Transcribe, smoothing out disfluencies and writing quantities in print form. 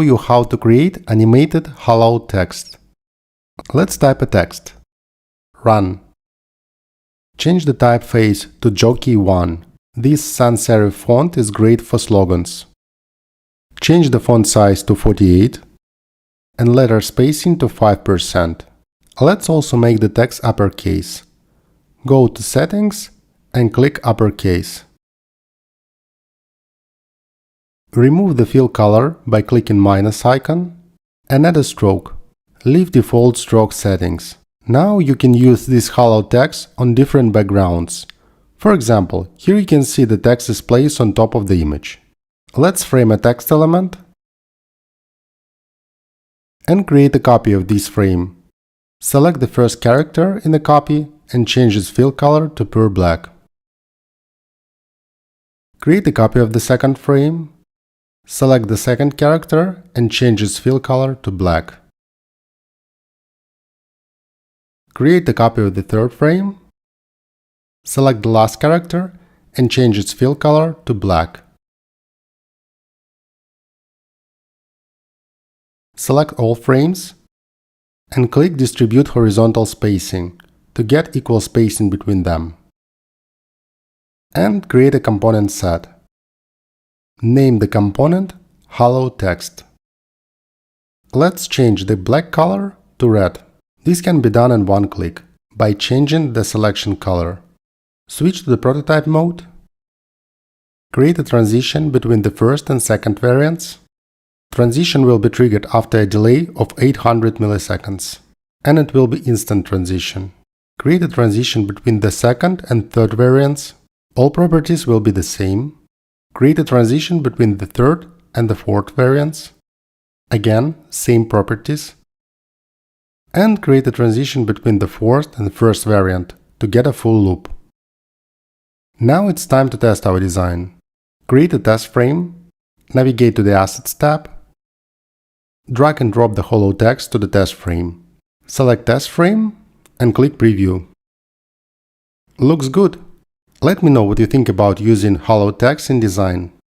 show you how to create animated hollow text. Let's type a text. Run. Change the typeface to Jockey 1. This sans serif font is great for slogans. Change the font size to 48 and letter spacing to 5%. Let's also make the text uppercase. Go to Settings and click Uppercase. Remove the fill color by clicking minus icon and add a stroke. Leave default stroke settings. Now you can use this hollow text on different backgrounds. For example, here you can see the text is placed on top of the image. Let's frame a text element and create a copy of this frame. Select the first character in the copy and change its fill color to pure black. Create a copy of the second frame. Select the second character and change its fill color to black. Create a copy of the third frame. Select the last character and change its fill color to black. Select all frames and click Distribute Horizontal Spacing to get equal spacing between them. And create a component set. Name the component Hollow Text. Let's change the black color to red. This can be done in one click by changing the selection color. Switch to the prototype mode. Create a transition between the first and second variants. Transition will be triggered after a delay of 800 milliseconds, and it will be instant transition. Create a transition between the second and third variants. All properties will be the same. Create a transition between the third and the fourth variants. Again, same properties. And create a transition between the fourth and first variant to get a full loop. Now it's time to test our design. Create a test frame. Navigate to the Assets tab. Drag and drop the hollow text to the test frame. Select Test Frame and click Preview. Looks good! Let me know what you think about using hollow text in design.